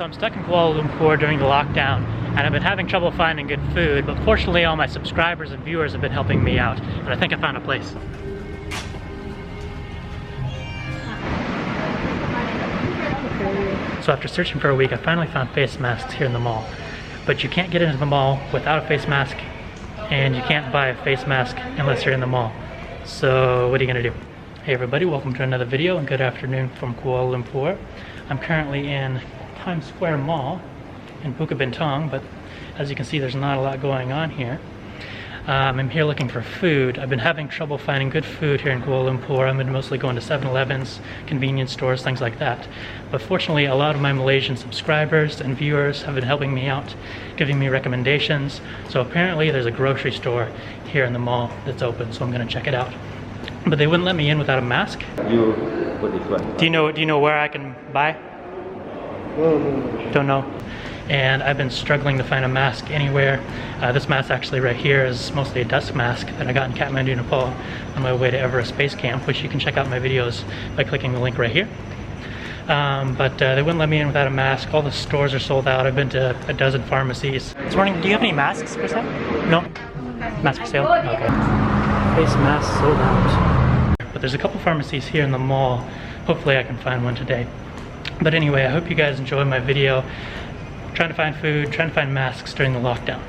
so I'm stuck in Kuala Lumpur during the lockdown, and I've been having trouble finding good food, but fortunately all my subscribers and viewers have been helping me out, and I think I found a place. So after searching for a week, I finally found face masks here in the mall. But you can't get into the mall without a face mask, and you can't buy a face mask unless you're in the mall. So what are you gonna do? Hey everybody, welcome to another video, and good afternoon from Kuala Lumpur. I'm currently in Times Square Mall in Bukit Bintang, but as you can see there's not a lot going on here. I'm here looking for food. I've been having trouble finding good food here in Kuala Lumpur. I've been mostly going to 7-Elevens, convenience stores, things like that. But fortunately, a lot of my Malaysian subscribers and viewers have been helping me out, giving me recommendations. So apparently there's a grocery store here in the mall that's open, so I'm gonna check it out. But they wouldn't let me in without a mask. You put this one. Do you know where I can buy? No. Don't know. And I've been struggling to find a mask anywhere. This mask actually right here is mostly a dust mask that I got in Kathmandu, Nepal on my way to Everest Base Camp, which you can check out my videos by clicking the link right here. But they wouldn't let me in without a mask. All the stores are sold out. I've been to a dozen pharmacies. This morning, do you have any masks for sale? No? Mask for sale? Okay. Face mask sold out. But there's a couple pharmacies here in the mall. Hopefully I can find one today. But anyway, I hope you guys enjoyed my video. Trying to find food, trying to find masks during the lockdown.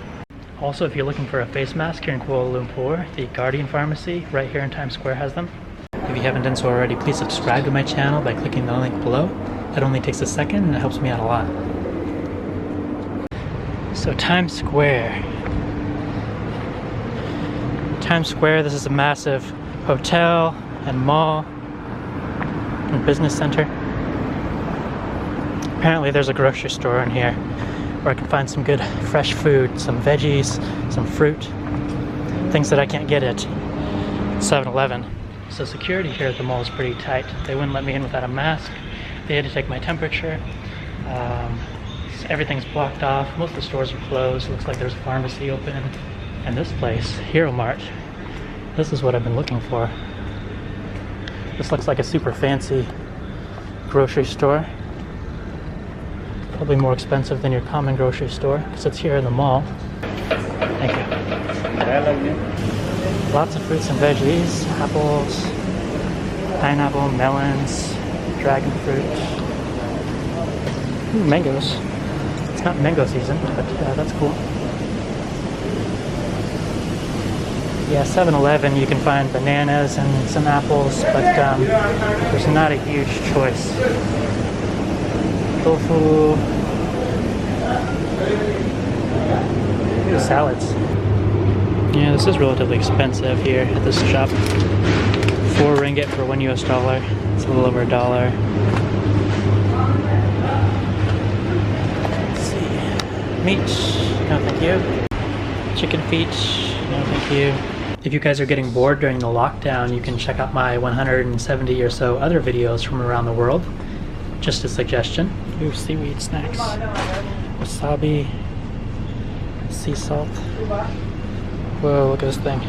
Also, if you're looking for a face mask here in Kuala Lumpur, the Guardian Pharmacy right here in Times Square has them. If you haven't done so already, please subscribe to my channel by clicking the link below. It only takes a second and it helps me out a lot. So Times Square. Times Square, this is a massive hotel and mall and business center. Apparently there's a grocery store in here where I can find some good fresh food, some veggies, some fruit, things that I can't get at 7-Eleven. So security here at the mall is pretty tight. They wouldn't let me in without a mask. They had to take my temperature. Everything's blocked off. Most of the stores are closed. Looks like there's a pharmacy open. And this place, Hero Mart, this is what I've been looking for. This looks like a super fancy grocery store. Probably more expensive than your common grocery store because it's here in the mall. Thank you. Lots of fruits and veggies, apples, pineapple, melons, dragon fruit. Ooh, mangoes. It's not mango season, but that's cool. Yeah, 7-Eleven you can find bananas and some apples, but there's not a huge choice. Tofu. Ooh, salads. Yeah, this is relatively expensive here at this shop. 4 ringgit for $1 US. It's a little over $1. Let's see. Meat. No, thank you. Chicken feet. No, thank you. If you guys are getting bored during the lockdown, you can check out my 170 or so other videos from around the world. Just a suggestion. Ooh, seaweed snacks. Wasabi. Sea salt. Whoa, look at this thing.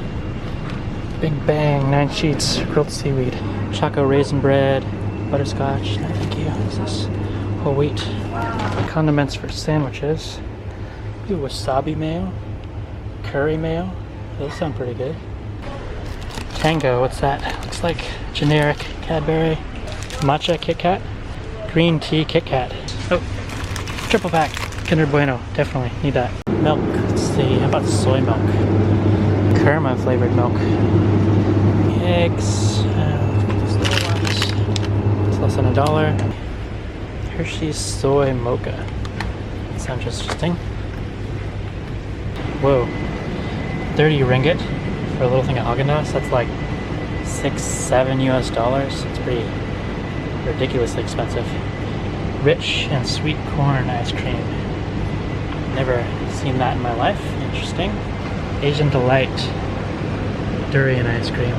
Big bang, 9 sheets, grilled seaweed. Choco raisin bread, butterscotch. No, thank you. What's this? Whole wheat. Condiments for sandwiches. Ooh, wasabi mayo. Curry mayo. Those sound pretty good. Tango, what's that? Looks like generic Cadbury. Matcha Kit Kat. Green tea Kit Kat. Oh, triple pack. Kinder Bueno, definitely need that. Milk, let's see, how about soy milk? Kurma flavored milk. Eggs, these little ones. It's less than $1. Hershey's soy mocha. That sounds interesting. Whoa, 30 ringgit for a little thing of Haagen-Dazs. That's like $6-7 US. It's pretty ridiculously expensive. Rich and sweet corn ice cream. Never seen that in my life. Interesting. Asian Delight durian ice cream.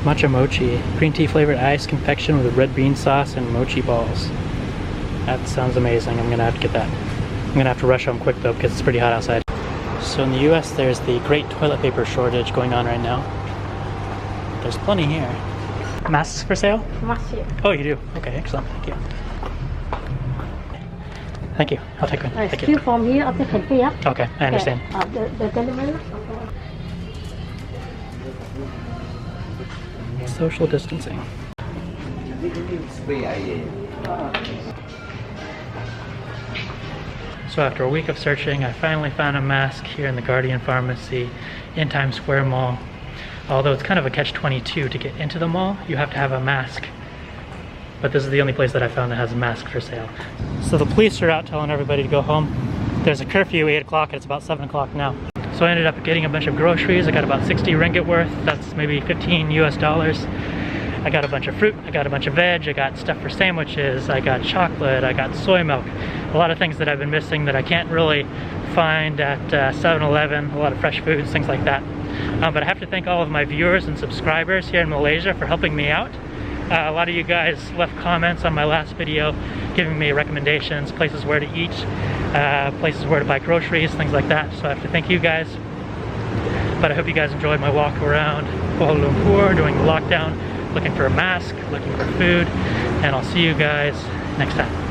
Matcha mochi. Green tea flavored ice confection with red bean sauce and mochi balls. That sounds amazing. I'm gonna have to get that. I'm gonna have to rush home quick though because it's pretty hot outside. So in the US there's the great toilet paper shortage going on right now. There's plenty here. Masks for sale? Masih. Oh, you do? Okay, excellent. Thank you. Thank you. I'll take one. Thank Still you. from here after can pay up. Okay, I understand. The gentleman. Social distancing. So after a week of searching, I finally found a mask here in the Guardian Pharmacy in Times Square Mall. Although it's kind of a catch-22 to get into the mall, you have to have a mask. But this is the only place that I found that has a mask for sale. So the police are out telling everybody to go home. There's a curfew, 8 o'clock, and it's about 7 o'clock now. So I ended up getting a bunch of groceries. I got about 60 ringgit worth. That's maybe 15 US dollars. I got a bunch of fruit, I got a bunch of veg, I got stuff for sandwiches, I got chocolate, I got soy milk. A lot of things that I've been missing that I can't really find at 7-Eleven, a lot of fresh foods, things like that. But I have to thank all of my viewers and subscribers here in Malaysia for helping me out. A lot of you guys left comments on my last video giving me recommendations, places where to eat, places where to buy groceries, things like that. So I have to thank you guys. But I hope you guys enjoyed my walk around Kuala Lumpur during the lockdown, looking for a mask, looking for food, and I'll see you guys next time.